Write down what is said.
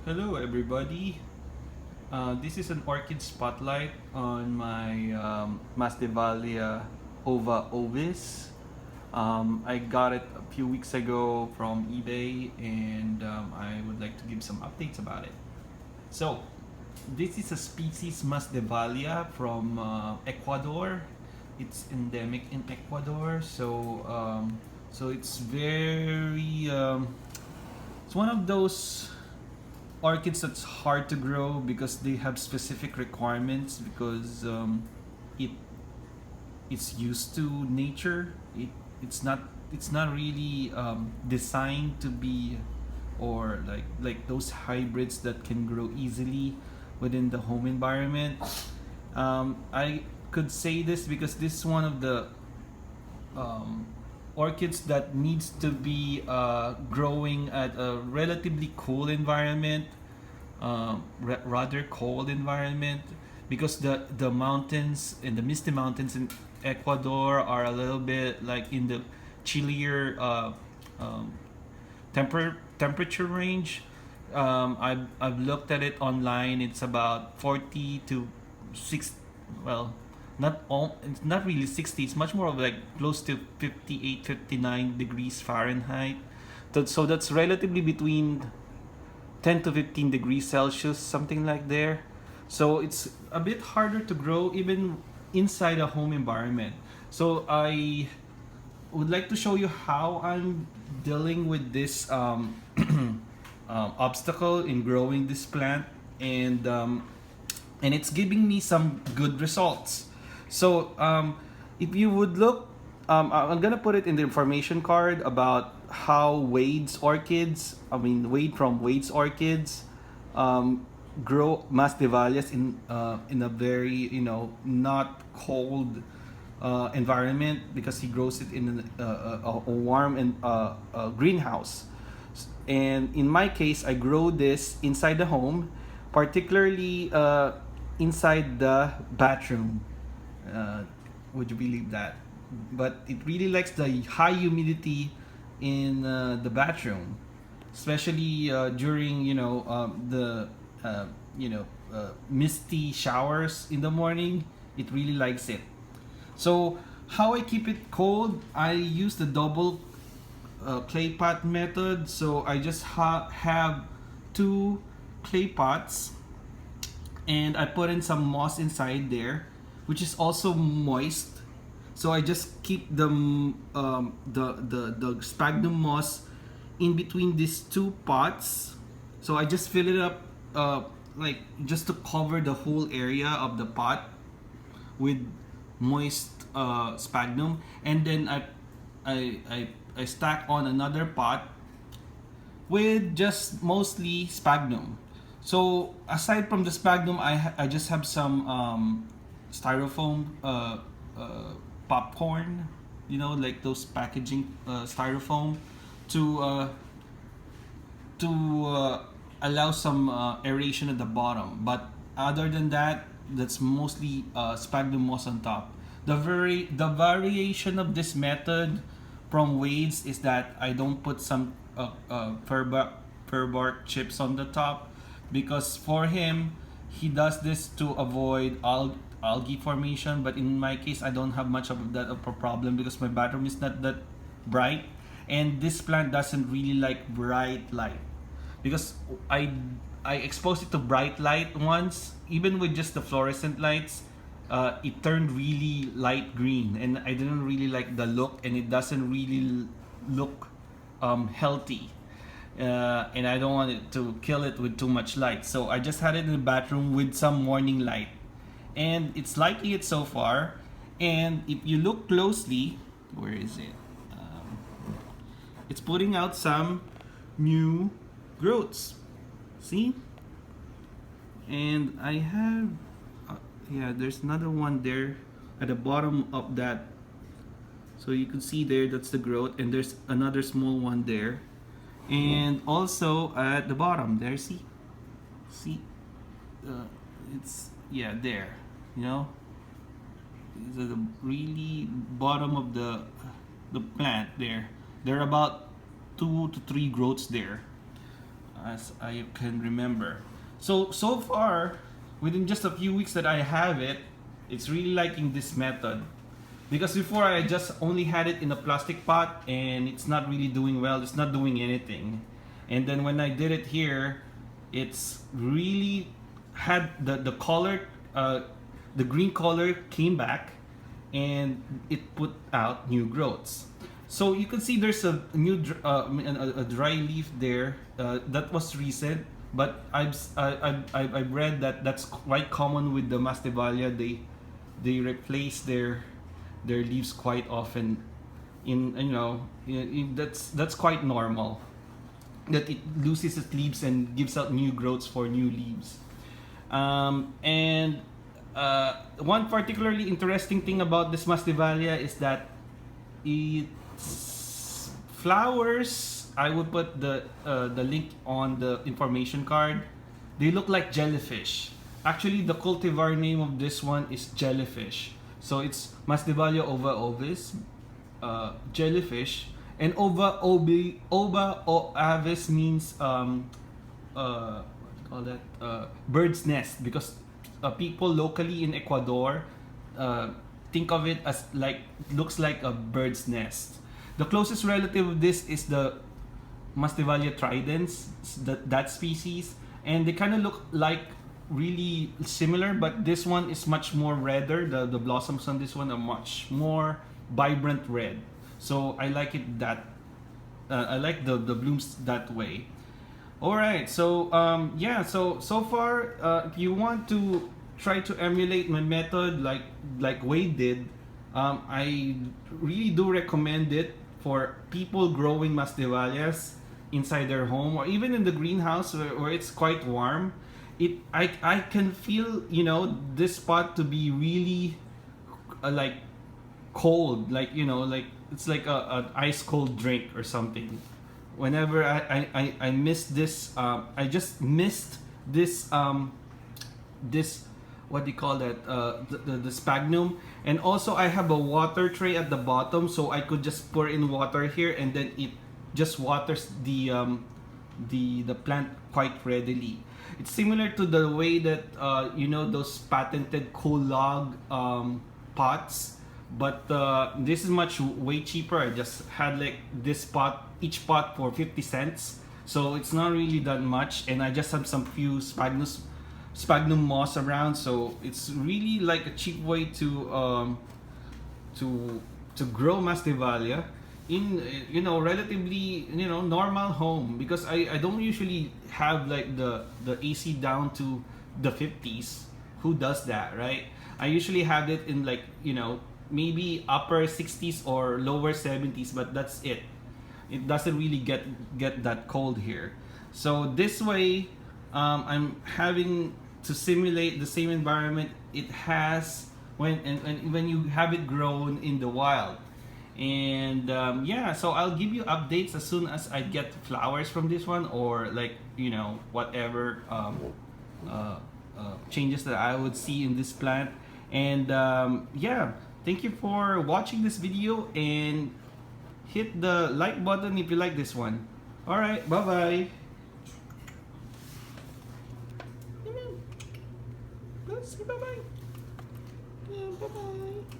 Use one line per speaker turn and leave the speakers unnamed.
Hello everybody. This is an orchid spotlight on my Masdevallia Ova-avis. I got it a few weeks ago from eBay and I would like to give some updates about it. So, this is a species Masdevallia from Ecuador. It's endemic in Ecuador, so it's it's one of those orchids that's hard to grow because they have specific requirements because it it's used to nature. It's not really designed to be or like those hybrids that can grow easily within the home environment. I could say this because this is one of the orchids that needs to be growing at a relatively cool environment, rather cold environment, because the mountains and the misty mountains in Ecuador are a little bit like in the chillier temperature range. I've looked at it online. It's about 40 to 6. Well, it's not really 60. It's much more of like close to 58, 59 degrees Fahrenheit. So that's relatively between 10 to 15 degrees Celsius, something like there. So it's a bit harder to grow even inside a home environment. So I would like to show you how I'm dealing with this obstacle in growing this plant, and it's giving me some good results. So if you would look, I'm gonna put it in the information card about how Wade from Wade's Orchids grow Masdevallias in a very not cold environment, because he grows it in a warm and greenhouse. And in my case, I grow this inside the home, particularly inside the bathroom. Uh, would you believe that? But it really likes the high humidity in the bathroom, especially during the misty showers in the morning. It really likes it. So how I keep it cold, I use the double clay pot method. So I just have two clay pots, and I put in some moss inside there, which is also moist. So I just keep the sphagnum moss in between these two pots. So I just fill it up, like just to cover the whole area of the pot with moist sphagnum, and then I stack on another pot with just mostly sphagnum. So aside from the sphagnum, I just have some styrofoam popcorn, like those packaging styrofoam to uh, to allow some aeration at the bottom. But other than that, that's mostly sphagnum moss on top. The variation of this method from Wade's is that I don't put some fir bark chips on the top, because for him, he does this to avoid algae formation. But in my case, I don't have much of that of a problem because my bathroom is not that bright, and this plant doesn't really like bright light, because I exposed it to bright light once, even with just the fluorescent lights. It turned really light green, and I didn't really like the look, and it doesn't really look healthy. And I don't want it to kill it with too much light. So I just had it in the bathroom with some morning light, and it's liking it so far. And if you look closely, where is it? It's putting out some new growths. See? And I have, yeah, there's another one there at the bottom of that. So you can see there, that's the growth, and there's another small one there. And also at the bottom there, see, it's, yeah, there, these are the really bottom of the plant there. There are about 2 to 3 growths there. as I can remember. So far, within just a few weeks that I have it, it's really liking this method. Because before I just only had it in a plastic pot and it's not really doing well, it's not doing anything. And then when I did it here, it's really had the color, the green color came back and it put out new growths. So you can see there's a new a dry leaf there that was recent, but I've read that that's quite common with the Masdevallia. They replace their leaves quite often. That's quite normal. That it loses its leaves and gives out new growths for new leaves. And one particularly interesting thing about this Masdevallia is that its flowers, I would put the link on the information card. They look like jellyfish. Actually, the cultivar name of this one is Jellyfish. So it's Masdevallia Ova-avis, jellyfish, and Ova-avis means bird's nest, because people locally in Ecuador think of it as looks like a bird's nest. The closest relative of this is the Masdevallia tridens, that species, and they kind of look like really similar, but this one is much more redder. The blossoms on this one are much more vibrant red. So I like it that I like the blooms that way. All right, so yeah, so far, if you want to try to emulate my method like Wade did, I really do recommend it for people growing Masdevallias inside their home or even in the greenhouse where it's quite warm. I can feel this spot to be really like cold, like it's like a ice cold drink or something. Whenever I miss this, I just missed this this, what do you call that, the sphagnum. And also I have a water tray at the bottom, so I could just pour in water here and then it just waters the plant quite readily. It's similar to the way that those patented cool log pots, but this is way cheaper. I just had like this pot, each pot for 50 cents, so it's not really that much, and I just have some few sphagnum moss around, so it's really like a cheap way to grow Masdevallia in relatively normal home, because I don't usually have like the AC down to the 50s. Who does that, right? I usually have it in like maybe upper 60s or lower 70s, but that's it. It doesn't really get that cold here. So this way, I'm having to simulate the same environment it has when you have it grown in the wild. And yeah, so I'll give you updates as soon as I get flowers from this one, or like whatever changes that I would see in this plant. And yeah, thank you for watching this video, and hit the like button if you like this one. All right, bye bye. Say bye bye. Yeah, bye bye.